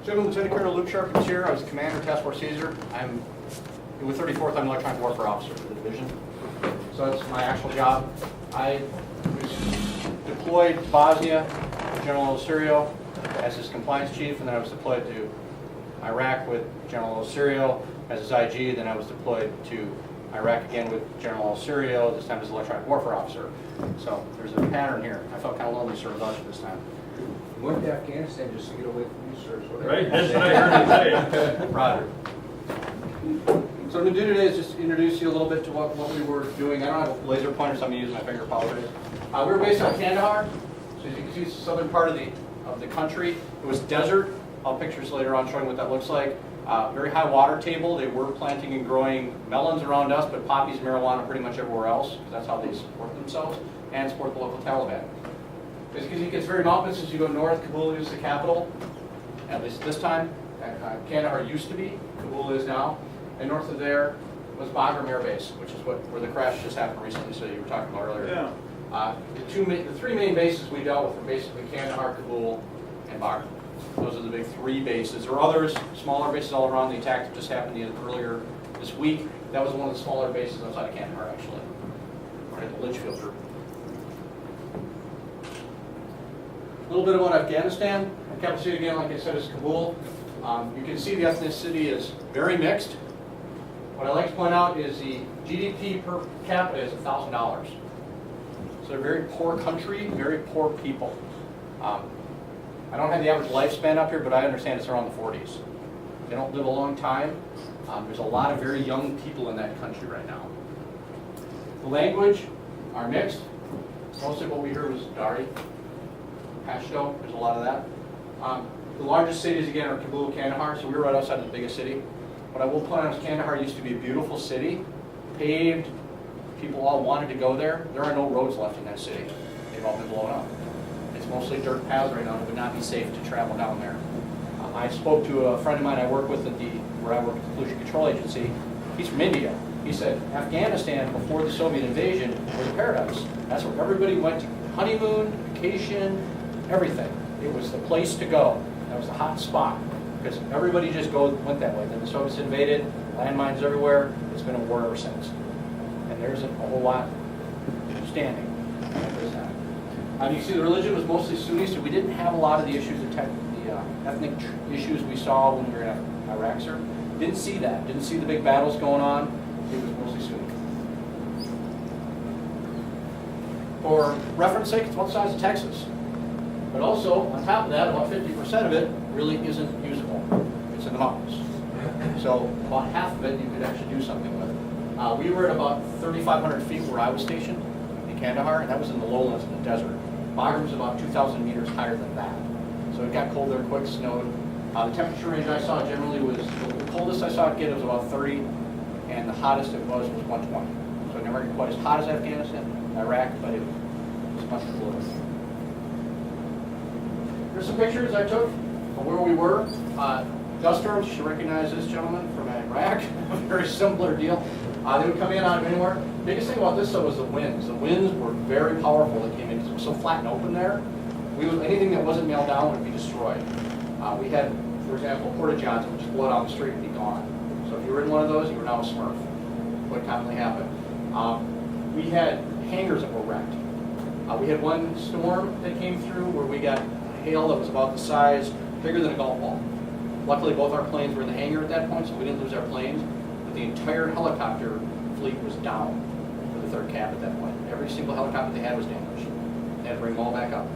General Lieutenant Colonel Luke Charpentier. I was Commander Task Force Caesar. I'm with 34th. I'm an electronic warfare officer for the division. So that's my actual job. I was deployed to Bosnia, General Elicerio as his compliance chief, and then I was deployed to Iraq with General Elicerio as his IG. Then I was deployed to Iraq again with General Elicerio, this time as electronic warfare officer. So there's a pattern here. I felt kind of lonely serving us this time. You went to Afghanistan just to get away from you, sir. So Right, that's what I heard you say. Roger. So what I'm going to do today is just introduce you a little bit to what we were doing. I don't have a laser pointer, so I'm going to use my finger, apologize. We were based on Kandahar, so as you can see, it's the southern part of the country. It was desert. I'll have pictures later on showing what that looks like. Very high water table. They were planting and growing melons around us, but poppies and marijuana pretty much everywhere else, because that's how they support themselves and support the local Taliban. As you can see, it gets very mountainous as you go north. Kabul is the capital, at least this time. Kandahar used to be, Kabul is now. And north of there was Bagram Air Base, which is where the crash just happened recently, so you were talking about earlier. Yeah. The three main bases we dealt with were basically Kandahar, Kabul, and Bagram. Those are the big three bases. There were others, smaller bases all around. The attack that just happened earlier this week. That was one of the smaller bases outside of Kandahar, actually, right at the Litchfield Group. A little bit about Afghanistan. The capital city, again, like I said, is Kabul. You can see the ethnicity is very mixed. What I like to point out is the GDP per capita is $1,000. So they're a very poor country, very poor people. I don't have the average lifespan up here, but I understand it's around the 40s. They don't live a long time. There's a lot of very young people in that country right now. The language are mixed. Most of what we heard was Dari, Pashto. There's a lot of that. The largest cities, again, are Kabul, Kandahar, so we were right outside of the biggest city. What I will point out is Kandahar used to be a beautiful city, paved. People all wanted to go there. There are no roads left in that city. They've all been blown up. It's mostly dirt paths right now, and it would not be safe to travel down there. I spoke to a friend of mine I work with where I work at the Pollution Control Agency. He's from India. He said Afghanistan, before the Soviet invasion, was a paradise. That's where everybody went to honeymoon, vacation, everything. It was the place to go. That was the hot spot, because everybody just went that way. Then the Soviets invaded, landmines everywhere. It's been a war ever since. And there isn't a whole lot standing at this time. You can see the religion was mostly Sunni, so we didn't have a lot of the issues, the ethnic issues we saw when we were in Iraq, sir. Didn't see that. Didn't see the big battles going on. It was mostly Sunni. For reference sake, it's about the size of Texas. But also, on top of that, about 50% of it really isn't usable. It's in the mountains. So about half of it you could actually do something with. We were at about 3,500 feet where I was stationed in Kandahar, and that was in the lowlands in the desert. Bagram was about 2,000 meters higher than that. So it got cold there quick, snowed. The temperature range I saw generally was, the coldest I saw it get was about 30, and the hottest it was 120. So it never got quite as hot as Afghanistan, Iraq, but it was much cooler. Here's some pictures I took of where we were. Dust storms, you should recognize this gentleman from Iraq. A very similar deal. They would come in out of anywhere. The biggest thing about this, though, was the winds. The winds were very powerful that came in because it was so flat and open there. Anything that wasn't nailed down would be destroyed. We had, for example, porta-johns that would just blow down the street and be gone. So if you were in one of those, you were now a Smurf. What commonly happened. We had hangars that were wrecked. We had one storm that came through where we got hail that was about the size, bigger than a golf ball. Luckily, both our planes were in the hangar at that point, so we didn't lose our planes. But the entire helicopter fleet was down for the third cap at that point. Every single helicopter they had was damaged. They had to bring them all back up.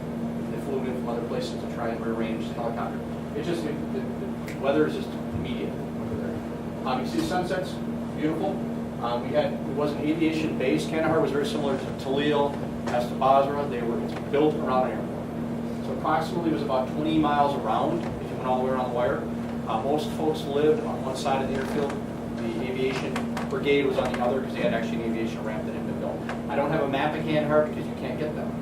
They flew in from other places to try and rearrange the helicopter. It just, the weather is just immediate over there. You see the sunsets, beautiful. It was an aviation base. Kandahar was very similar to Talil, as to Basra. They were built around an airport. So approximately it was about 20 miles around, if you went all the way around the wire. Most folks lived on one side of the airfield. The aviation brigade was on the other because they had actually an aviation ramp that had been built. I don't have a map of Kandahar because you can't get them.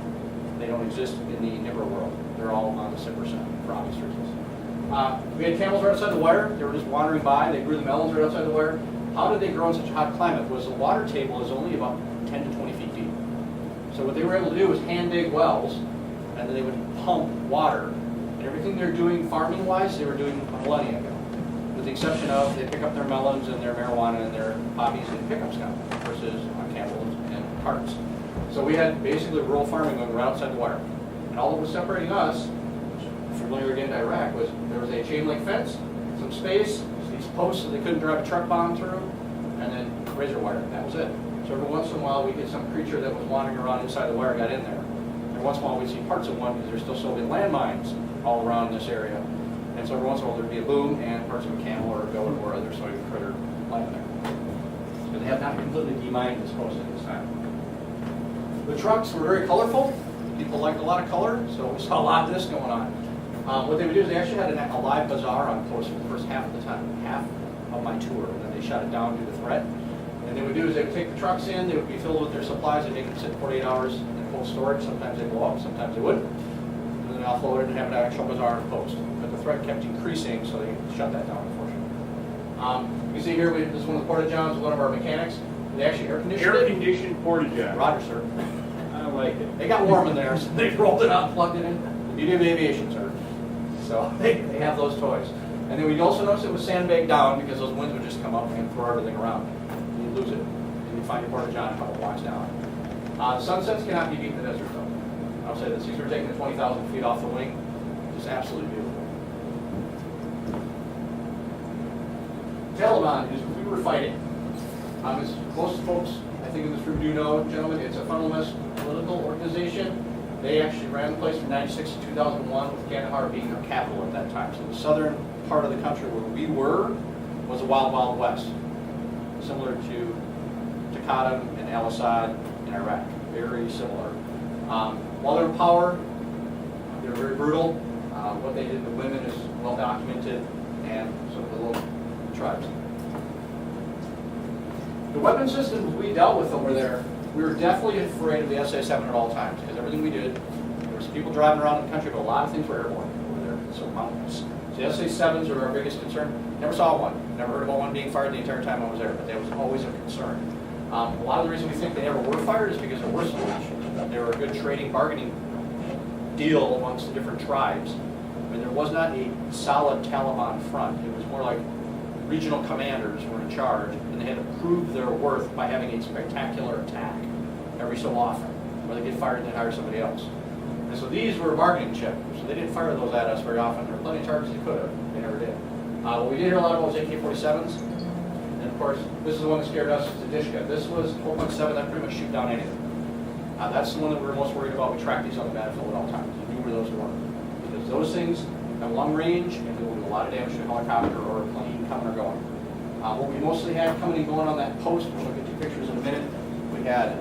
They don't exist in the NIBR world. They're all on the SIPR side for obvious reasons. We had camels right outside the wire. They were just wandering by. They grew the melons right outside the wire. How did they grow in such a hot climate? Was the water table is only about 10 to 20 feet deep. So what they were able to do was hand dig wells, and then they would pump water And everything they're doing farming-wise, they were doing a millennia ago. With the exception of they pick up their melons and their marijuana and their poppies in pickups now versus on camels and carts. So we had basically rural farming going right outside the wire. And all that was separating us, which familiar again to Iraq, was there was a chain link fence, some space, these posts that they couldn't drive a truck bomb through, and then razor wire. That was it. So every once in a while we'd get some creature that was wandering around inside the wire got in there. Every once in a while we'd see parts of one because there's still Soviet landmines all around this area. And so every once in a while there'd be a boom and parts of a camel or a goat or other Soviet critter lying there. So they have not completely demined this post at this time. The trucks were very colorful. People liked a lot of color, so we saw a lot of this going on. What they would do is they actually had a live bazaar on post for the first half of the time, half of my tour, and then they shut it down due to threat. And they would do is they would take the trucks in, they would be filled with their supplies, they'd make them sit 48 hours in cold storage. Sometimes they'd blow up, sometimes they wouldn't. And then they offload it and have an actual bazaar on post. But the threat kept increasing, so they shut that down, unfortunately. You see here, this is one of the porta-johns, one of our mechanics. They actually air-conditioned it. Air-conditioned porta-john. Roger, sir. I like it. They got warm in there, so they rolled it out, plugged it in. The beauty of aviation, sir. So they have those toys. And then we'd also notice it was sandbagged down because those winds would just come up and throw everything around. And you'd lose it. And you'd find your porta-john a couple blocks down. Sunsets cannot be beat in the desert, though. I'll say this. These were taken at 20,000 feet off the wing. Just absolutely beautiful. Taliban is who we were fighting. As most folks, I think in this room do know, gentlemen, it's a fundamentalist political organization. They actually ran the place from 96 to 2001, with Kandahar being our capital at that time. So the southern part of the country where we were was a wild, wild west, similar to Taqadum and Al-Assad in Iraq. Very similar. While they're in power, they're very brutal. What they did to women is well documented, and some of the local tribes. The weapon systems we dealt with over there, we were definitely afraid of the SA-7 at all times, because everything we did, there was people driving around the country, but a lot of things were airborne over there, so mountains. So the SA-7s are our biggest concern. Never saw one. Never heard about one being fired the entire time I was there, but that was always a concern. A lot of the reason we think they never were fired is because there were solutions. They were a good trading, bargaining deal amongst the different tribes. I mean, there was not a solid Taliban front. It was more like regional commanders were in charge, and they had to prove their worth by having a spectacular attack every so often, where they get fired and then hire somebody else. And so these were a bargaining chip, so they didn't fire those at us very often. There were plenty of targets they could have. They never did. What we did hear a lot about was AK-47s, and of course, this is the one that scared us, the Dishka. This was 4.7, that pretty much shoot down anything. That's the one that we were most worried about. We tracked these on the battlefield at all times. We knew where those were. Because those things have long range, and they will do a lot of damage to a helicopter or a plane coming or going. What we mostly had coming and going on that post, which I'll get you pictures in a minute, we had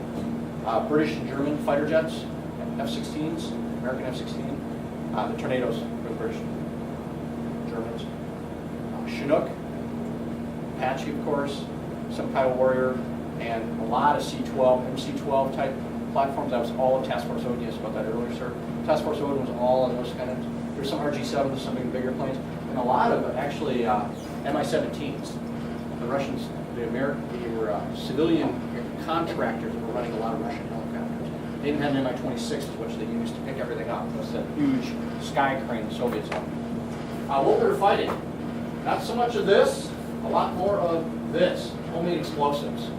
British and German fighter jets, F-16s, American F-16. The Tornadoes were British, Germans. Chinook, Apache, of course, some Kiowa Warrior, and a lot of C-12, MC-12 type platforms. That was all of Task Force Odin. Yes, about that earlier, sir. Task Force Odin was all of those kind of. There's some RG-7s, some bigger planes, and a lot of actually Mi-17s. The Russians, they were civilian contractors that were running a lot of Russian helicopters. They didn't have an Mi-26s, which they used to pick everything up. It was that huge sky crane the Soviets had. What we were fighting, not so much of this, a lot more of this, homemade explosives.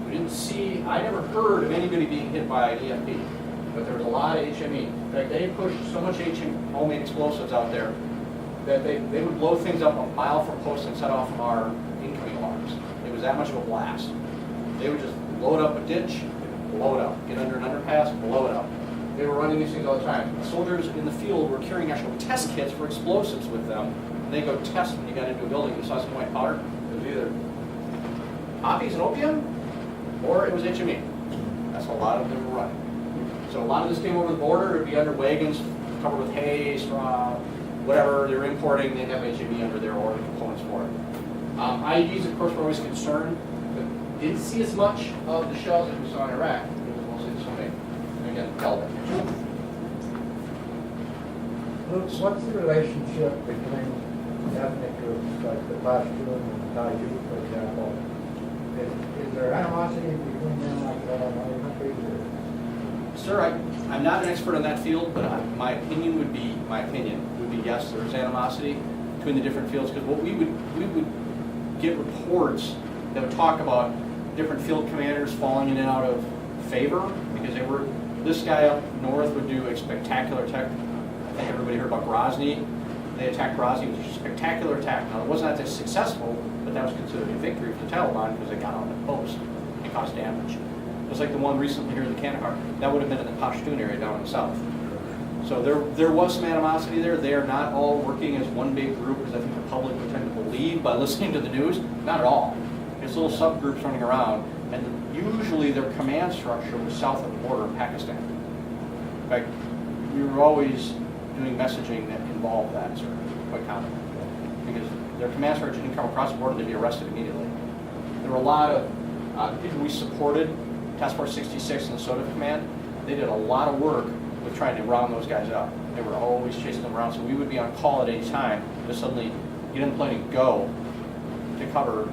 We didn't see, I never heard of anybody being hit by an EFP, but there was a lot of HME. In fact, they pushed so much homemade explosives out there that they would blow things up a mile from post and set off our incoming alarms. It was that much of a blast. They would just load up a ditch, blow it up. Get under an underpass, blow it up. They were running these things all the time. The soldiers in the field were carrying actual test kits for explosives with them. And they go test when you got into a building, you saw some white powder. It was either poppies and opium, or it was HME. That's what a lot of them were running. So a lot of this came over the border. It would be under wagons covered with hay, straw, whatever they were importing. They'd have HME under there or the components for it. IEDs, of course, were always concerned, but didn't see as much of the shells as we saw in Iraq. It was mostly the swimming. And again, Kelvin. What's the relationship between ethnic groups like the Pashtun and the Tajik, for example? Is there animosity between them like that in other countries? Sir, I'm not an expert in that field, but my opinion would be yes, there is animosity between the different fields, because what we would get reports that would talk about different field commanders falling in and out of favor, because this guy up north would do a spectacular attack. I think everybody heard about Grozny. They attacked Grozny. It was a spectacular attack. Now, it wasn't that successful, but that was considered a victory for the Taliban because they got on the post and caused damage. Just like the one recently here in the Kandahar. That would have been in the Pashtun area down in the south. So there was some animosity there. They are not all working as one big group, as I think the public would tend to believe by listening to the news. Not at all. It's little subgroups running around, and usually their command structure was south of the border of Pakistan. In fact, we were always doing messaging that involved that, sir, quite commonly. Because their command structure didn't come across the border, they'd be arrested immediately. There were a lot of people we supported, Task Force 66 and the SOTF Command. They did a lot of work with trying to round those guys up. They were always chasing them around, so we would be on call at any time to suddenly get in the plane and go to cover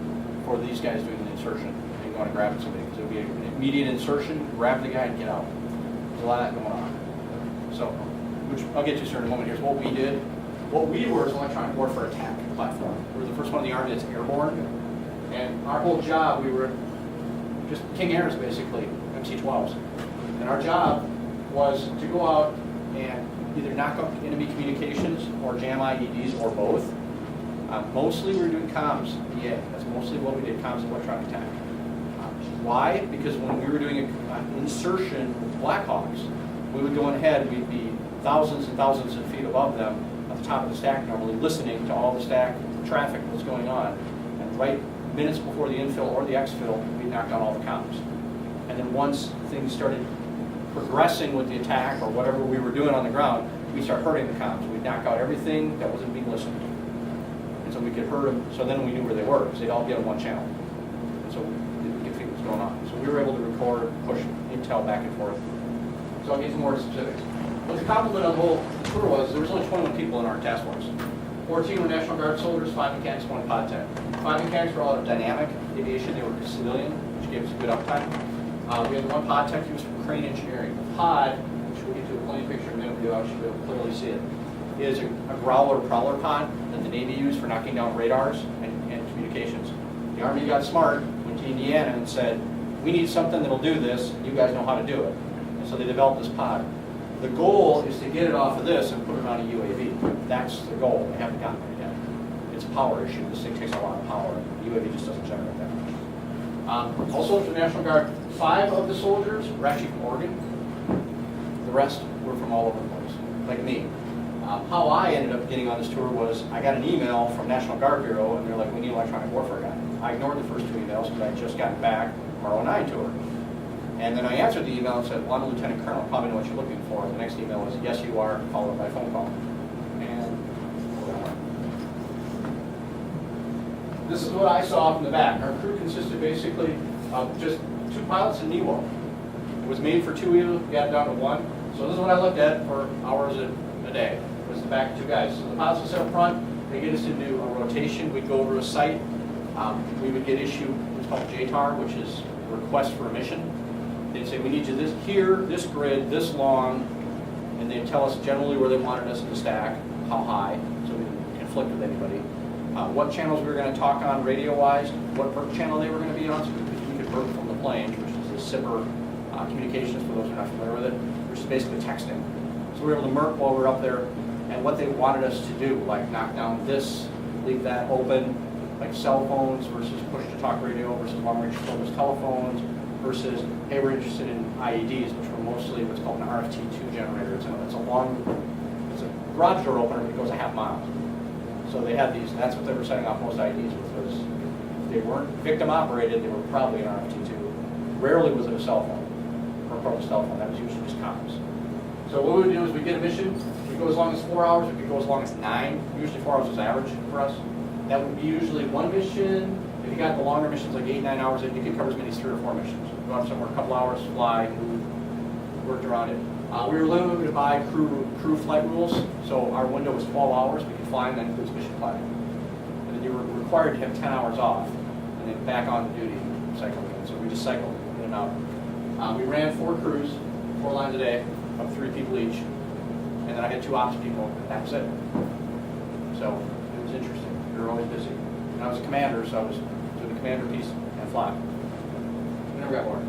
for these guys doing the insertion and going to grab somebody. So it would be an immediate insertion, grab the guy and get out. There's a lot of that going on. So, which I'll get to sir in a moment. Here's what we did. What we were is an electronic warfare attack platform. We were the first one in the Army that's airborne. And our whole job, we were just King Airs basically, MC-12s. And our job was to go out and either knock out enemy communications or jam IEDs or both. Mostly we were doing comms, EA. That's mostly what we did, comms and electronic attack. Why? Because when we were doing an insertion with Blackhawks, we would go ahead, we'd be thousands and thousands of feet above them at the top of the stack normally, listening to all the stack traffic that was going on. And right minutes before the infill or the exfil, we'd knock down all the comms. And then once things started progressing with the attack or whatever we were doing on the ground, we'd start hurting the comms. We'd knock out everything that wasn't being listened to. And so we could hurt them, so then we knew where they were, because they'd all get on one channel. And so we could figure what's going on. So we were able to record, push intel back and forth. So I'll get some more specifics. What the compliment of the whole tour was, there was only 21 people in our task force. 14 were National Guard soldiers, 5 mechanics, 1 pod tech. 5 mechanics were all out of dynamic aviation. They were civilian, which gave us a good uptime. We had 1 pod tech who was from crane engineering. The pod, which we'll get to a plain picture in a minute, you actually be able to clearly see it, is a growler prowler pod that the Navy used for knocking down radars and communications. The Army got smart, went to Indiana and said, we need something that'll do this, and you guys know how to do it. And so they developed this pod. The goal is to get it off of this and put it on a UAV. That's the goal. They haven't gotten there yet. It's a power issue. This thing takes a lot of power. The UAV just doesn't generate that much. Also, for the National Guard, 5 of the soldiers were actually from Oregon. The rest were from all over the place, like me. How I ended up getting on this tour was I got an email from National Guard Bureau, and they're like, we need an electronic warfare guy. I ignored the first 2 emails because I had just gotten back from our 09 tour. And then I answered the email and said, well, I'm a lieutenant colonel, probably know what you're looking for. And the next email was, yes, you are, followed by a phone call. And this is what I saw from the back. Our crew consisted basically of just 2 pilots and NEWO. It was made for 2 of you, got it down to 1. So this is what I looked at for hours a day. It was the back 2 guys. So the pilots would sit up front, they get us into a rotation, we'd go over a site, we would get issued what's called JTAR, which is a request for a mission. They'd say, we need you this here, this grid, this long, and they'd tell us generally where they wanted us in the stack, how high, so we didn't conflict with anybody. What channels we were going to talk on radio-wise, what burp channel they were going to be on, so we could burp from the plane, which is a SIPR communications, for those who are not familiar with it, which is basically texting. So we were able to merc while we were up there, and what they wanted us to do, like knock down this, leave that open, like cell phones versus push-to-talk radio versus long-range wireless telephones, versus, hey, we're interested in IEDs, which were mostly what's called an RFT2 generator. It's a garage door opener, but it goes a half mile. So they had these, and that's what they were setting off most IEDs with, was if they weren't victim operated, they were probably an RFT2. Rarely was it a cell phone, or a portable cell phone. That was usually just comms. So what we would do is we get a mission, we go as long as 4 hours, we could go as long as 9. Usually 4 hours was average for us. That would be usually 1 mission. If you got the longer missions, like 8, 9 hours, you could cover as many as 3 or 4 missions. Go out somewhere, a couple hours, fly, move, worked around it. We were limited by crew flight rules, so our window was 12 hours. We could fly, and that includes mission planning. And then you were required to have 10 hours off, and then back on duty, cycle again. So we just cycled in and out. We ran 4 crews, 4 lines a day, of 3 people each. And then I had 2 ops people, and that was it. So it was interesting. We were always busy. And I was a commander, so I was doing the commander piece and fly. We never got bored.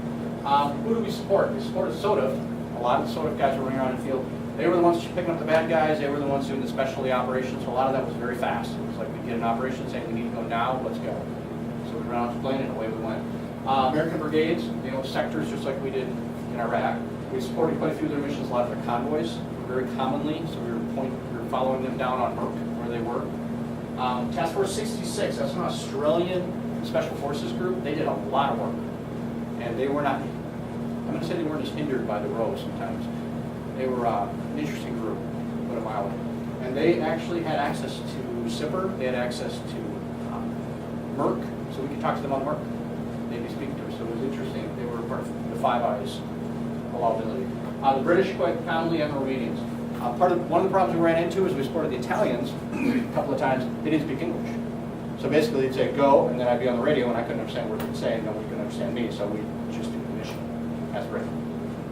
Who do we support? We supported SOTF. A lot of the SOTF guys were running around in the field. They were the ones picking up the bad guys. They were the ones doing the specialty operations. So a lot of that was very fast. It was like we'd get an operation saying we need to go now, let's go. So we ran off the plane and away we went. American brigades, you know, sectors just like we did in Iraq. We supported quite a few of their missions, a lot of their convoys, very commonly. So we were following them down on Merck, where they were. Task Force 66, that's an Australian Special Forces group. They did a lot of work. And they were not, I'm going to say they weren't as hindered by the road sometimes. They were an interesting group, put it mildly. And they actually had access to SIPR, they had access to Merck, so we could talk to them on Merck. They'd be speaking to us, so it was interesting. They were part of the Five Eyes allowability. The British quite commonly and the Romanians. One of the problems we ran into is we supported the Italians a couple of times. They didn't speak English. So basically they'd say go, and then I'd be on the radio and I couldn't understand what they'd say, and nobody could understand me, so we just do the mission as written.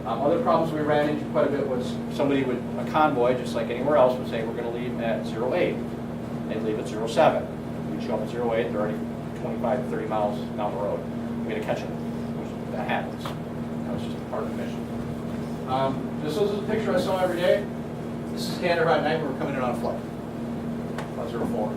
Other problems we ran into quite a bit was a convoy, just like anywhere else, would say we're going to leave at 08. They'd leave at 07. We'd show up at 08, they're already 25 to 30 miles down the road. We had to catch them, which that happens. That was just part of the mission. This was a picture I saw every day. This is Canada at night. We were coming in on a flight. About 04.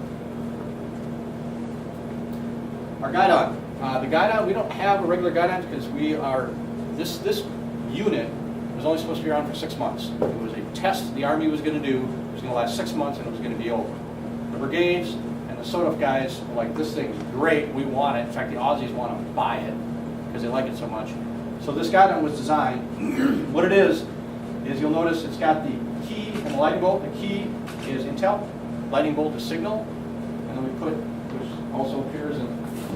Our guidon. The guidon, we don't have a regular guidon because we are, this unit was only supposed to be around for 6 months. It was a test the Army was going to do. It was going to last 6 months and it was going to be over. The brigades and the SOTF guys were like, this thing's great, we want it. In fact, the Aussies want to buy it because they like it so much. So this guidon was designed. What it is you'll notice it's got the key and the lightning bolt. The key is intel, lightning bolt is signal, and then we put, which also appears in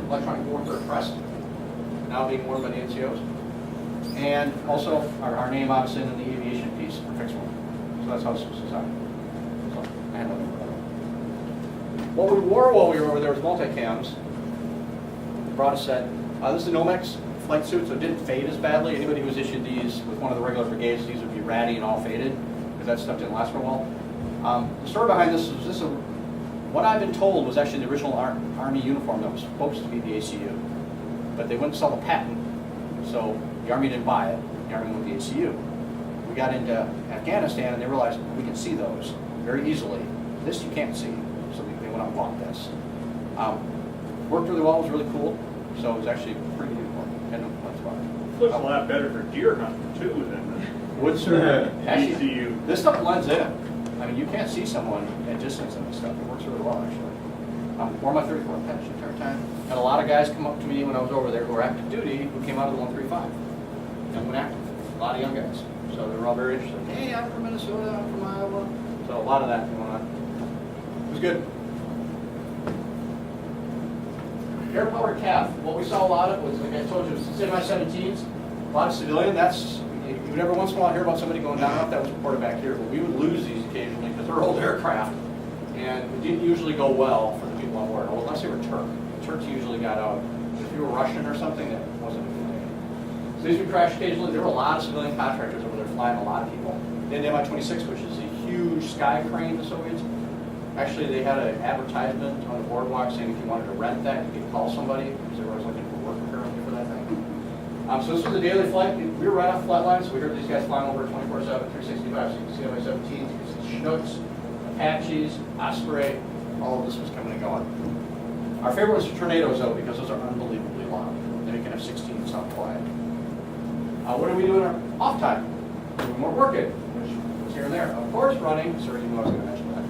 electronic warfare crest, now being worn by the NCOs. And also our name obviously in the aviation piece for fixed one. So that's how this was designed. So I had nothing for that. What we wore while we were over there was multicams. Brought a set. This is the Nomex flight suit, so it didn't fade as badly. Anybody who was issued these with one of the regular brigades, these would be ratty and all faded because that stuff didn't last for a while. The story behind this was what I've been told was actually the original Army uniform that was supposed to be the ACU, but they wouldn't sell the patent, so the Army didn't buy it. The Army went with the ACU. We got into Afghanistan and they realized we can see those very easily. This you can't see, so they went out and bought this. Worked really well, it was really cool, so it was actually pretty uniform. Had no complaints about it. Looks a lot better for deer hunting too than Would serve. the Actually, ECU. this stuff blends in. I mean, you can't see someone at distance in this stuff. It works really well, actually. Wore my 34 patch the entire time. Had a lot of guys come up to me when I was over there who were active duty who came out of the 135 and went active. A lot of young guys. So they were all very interested. Hey, I'm from Minnesota, I'm from Iowa. So a lot of that going on. It was good. Air-powered CAF. What we saw a lot of was, like I told you, semi-17s. A lot of civilian. You would every once in a while hear about somebody going down. That was reported back here, but we would lose these occasionally because they're old aircraft, and it didn't usually go well for the people on board, unless they were Turk. The Turks usually got out. If you were Russian or something, that wasn't a good thing. So these would crash occasionally. There were a lot of civilian contractors over there flying a lot of people. They had the Mi-26, which is a huge sky crane, the Soviets. Actually, they had an advertisement on the boardwalk saying if you wanted to rent that, you could call somebody, because they were always looking for work apparently for that thing. So this was a daily flight. We were right off the flat line, so we heard these guys flying over 24/7, 365. So you can see Mi-17s, you can see Chinooks, Apaches, Osprey, all of this was coming and going. Our favorite was the Tornadoes, though, because those are unbelievably loud. Then you can have 16 sound quiet. What do we do in our off time? We weren't working, which was here and there. Of course, running. Sorry, you knew I was going to mention that.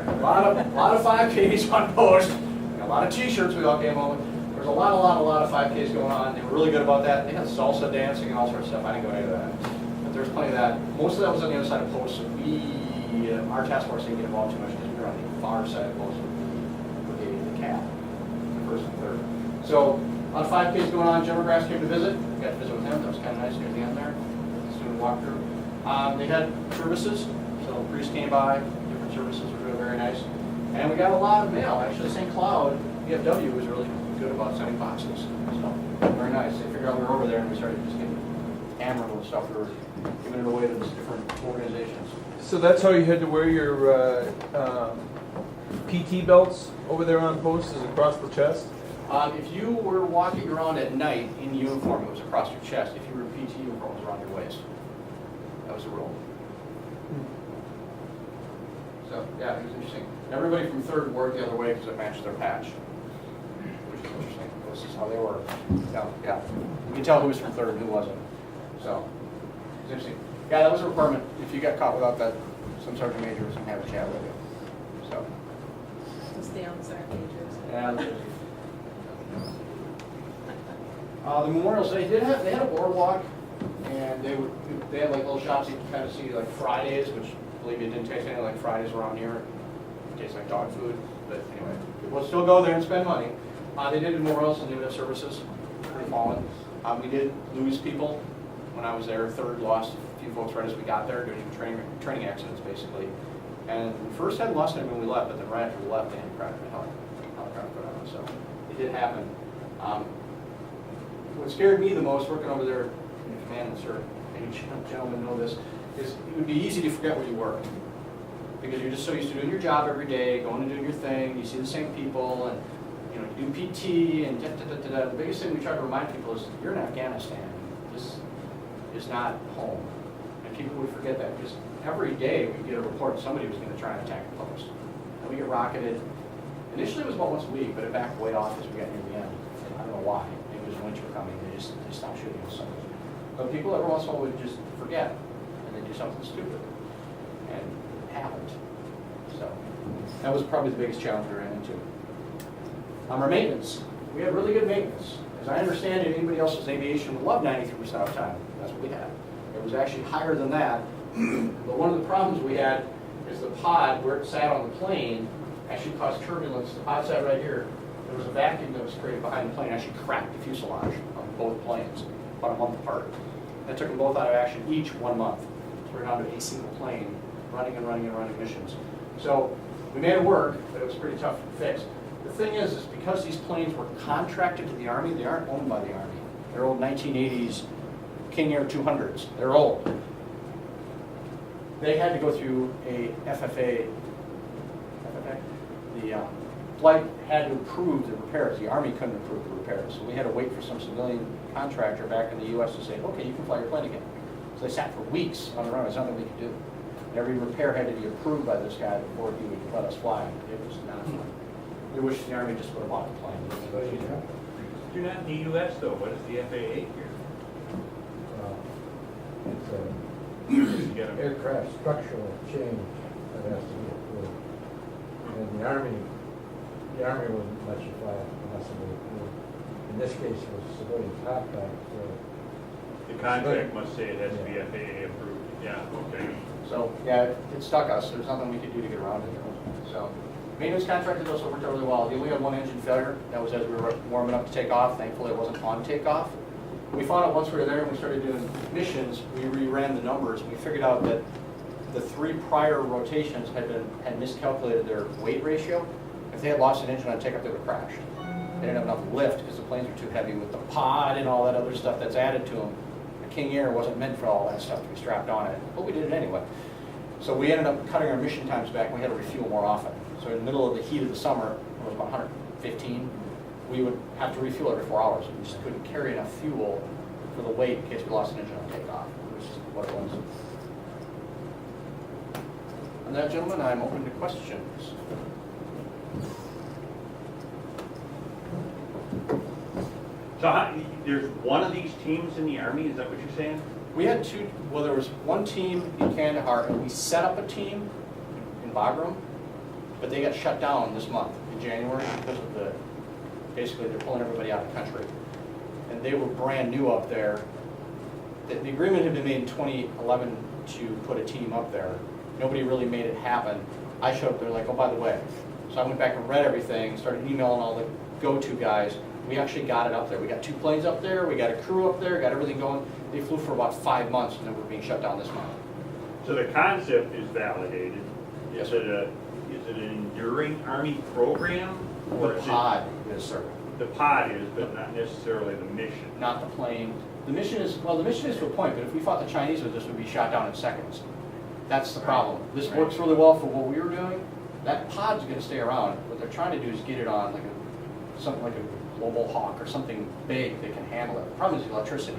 A lot of 5Ks on post. A lot of T-shirts we all came home with. There was a lot of 5Ks going on. They were really good about that. They had salsa dancing and all sorts of stuff. I didn't go any of that. But there's plenty of that. Most of that was on the other side of post, so our task force didn't get involved too much because we were on the far side of post with the CAF, the first and third. So a lot of 5Ks going on. General Grass came to visit. We got to visit with him. That was kind of nice near the end there. Student walkthrough. They had services. So Priest came by. Different services were doing very nice. And we got a lot of mail. Actually, St. Cloud, VFW was really good about sending boxes. So very nice. They figured out we were over there and we started just getting hammering with stuff. We were giving it away to these different organizations. So that's how you had to wear your PT belts over there on post, is across the chest? If you were walking around at night in uniform, it was across your chest. If you were in PT uniform, it was around your waist. That was the rule. So, yeah, it was interesting. And everybody from 3rd wore it the other way because it matched their patch, which is interesting. This is how they were. Yeah. You can tell who was from 3rd and who wasn't. So, it's interesting. Yeah, that was a requirement. If you got caught without that, some sergeant major was going to have a chat with you. So. To stay on the side pages. Yeah. The memorials, they had a boardwalk, and they had like little shops you could kind of see, like Fridays, which believe me, it didn't taste anything like Fridays around here. It tastes like dog food, but anyway, we'll still go there and spend money. They did memorials and they would have services for the fallen. We did lose people when I was there. 3rd lost a few folks right as we got there due to training accidents, basically. And we first had lost them when we left, but then right after we left, they had a crash in the helicopter put on. So it did happen. What scared me the most working over there in command, and sir, any gentlemen know this, is it would be easy to forget where you worked. Because you're just so used to doing your job every day, going and doing your thing, you see the same people, and you do PT, and da-da-da-da-da. The biggest thing we try to remind people is, you're in Afghanistan. This is not home. And people would forget that, because every day we get a report somebody was going to try and attack the post. And we get rocketed. Initially it was about once a week, but it backed way off as we got near the end. I don't know why. Maybe it was winter coming, they stopped shooting us so much. But people every once in a while would just forget, and they do something stupid. And it happened. So that was probably the biggest challenge we ran into. Our maintenance. We had really good maintenance. As I understand it, anybody else in aviation would love 93% uptime. That's what we had. It was actually higher than that. But one of the problems we had is the pod, where it sat on the plane, actually caused turbulence. The pod sat right here. There was a vacuum that was created behind the plane, actually cracked the fuselage on both planes, about a month apart. That took them both out of action, each 1 month. So we're down to a single plane, running missions. So we made it work, but it was pretty tough to fix. The thing is because these planes were contracted to the Army, they aren't owned by the Army. They're old 1980s King Air 200s. They're old. They had to go through a FFA. The flight had to approve the repairs. The Army couldn't approve the repairs. So we had to wait for some civilian contractor back in the U.S. to say, okay, you can fly your plane again. So they sat for weeks on the runway. There's nothing we could do. Every repair had to be approved by this guy before he would let us fly. It was not fun. We wish the Army just would have bought the plane. You're not in the U.S. though. What is the FAA here? It's You get an 'em- aircraft structural change that has to be approved. And the Army wasn't much of that unless it was approved. In this case, it was civilian contract, so. The contract must say it has to be FAA approved. Yeah, okay. So, yeah, it stuck us. There's nothing we could do to get around it. So, maintenance contracted us, worked out really well. We only had one engine failure. That was as we were warming up to take off. Thankfully, it wasn't on takeoff. We found out once we were there and we started doing missions, we reran the numbers. We figured out that the 3 prior rotations had miscalculated their weight ratio. If they had lost an engine on takeoff, they would have crashed. They didn't have enough lift because the planes were too heavy with the pod and all that other stuff that's added to them. The King Air wasn't meant for all that stuff to be strapped on it, but we did it anyway. So we ended up cutting our mission times back and we had to refuel more often. So in the middle of the heat of the summer, it was about 115, we would have to refuel every 4 hours. We just couldn't carry enough fuel for the weight in case we lost an engine on takeoff, which is what it was. On that, gentlemen, I'm open to questions. So there's one of these teams in the Army, is that what you're saying? We had two, well, there was one team in Kandahar, and we set up a team in Bagram, but they got shut down this month, in January, because of basically they're pulling everybody out of the country. And they were brand new up there. The agreement had been made in 2011 to put a team up there. Nobody really made it happen. I showed up there like, oh, by the way. So I went back and read everything, started emailing all the go-to guys. We actually got it up there. We got 2 planes up there, we got a crew up there, got everything going. They flew for about 5 months and then we're being shut down this month. So the concept is validated. Yes. Is it an enduring Army program? Or The is it- pod is, sir. The pod is, but not necessarily the mission. Not the plane, The mission is to a point, but if we fought the Chinese with this, we'd be shot down in seconds. That's the problem. This works really well for what we were doing. That pod's gonna stay around. What they're trying to do is get it on like something like a Global Hawk or something big that can handle it. The problem is the electricity.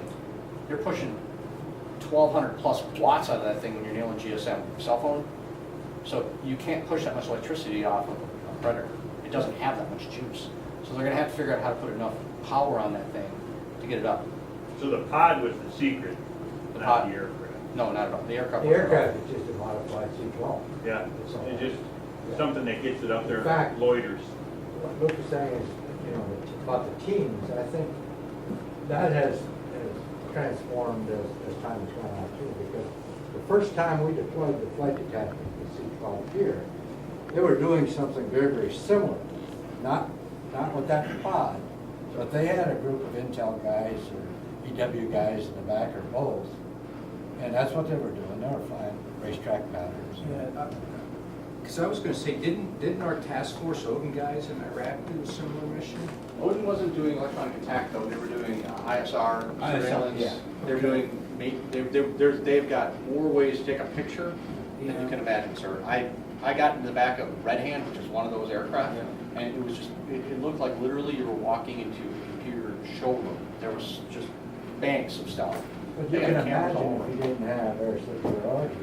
You're pushing 1,200 plus watts out of that thing when you're nailing GSM cell phone. So you can't push that much electricity off of a Predator. It doesn't have that much juice. So they're gonna have to figure out how to put enough power on that thing to get it up. So the pod was the secret, The not pod. the aircraft. No, not at all. The aircraft. The aircraft is just a modified C-12. Yeah, It's all- it's just Yeah. something that gets it up there In fact- and loiters. What Luke is saying is, about the teams, I think that has transformed as time has gone on too, because the first time we deployed the flight detachment, the C-12 here, they were doing something very, very similar. Not with that pod, but they had a group of intel guys or EW guys in the back or both, and that's what they were doing. They were flying racetrack patterns. Yeah, because I was going to say, didn't our task force Odin guys in Iraq do a similar mission? Odin wasn't doing electronic attack though. They were doing ISR surveillance. yeah. They're doing. They've got more ways to take a picture than you Yeah. can imagine, sir. I got in the back of Red Hand, which is one of those aircraft, and it was just. It looked like literally you were walking into a computer showroom. There was just banks of stuff. But They you had can cameras all imagine over. if you didn't have air circularity.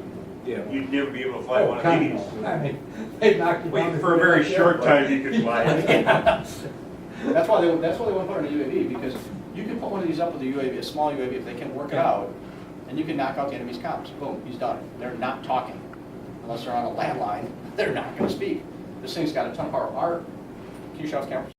Yeah. You'd never be able to fly one of God, these. no. I mean, they knocked you down. Wait, for a very short time you could fly it. That's why they want to put it on a UAV, because you can put one of these up with a UAV, a small UAV, if they can work it out, and you can knock out the enemy's comms. Boom, he's done. They're not talking. Unless they're on a landline, they're not going to speak. This thing's got a ton of power. Our Q-Shot's cameras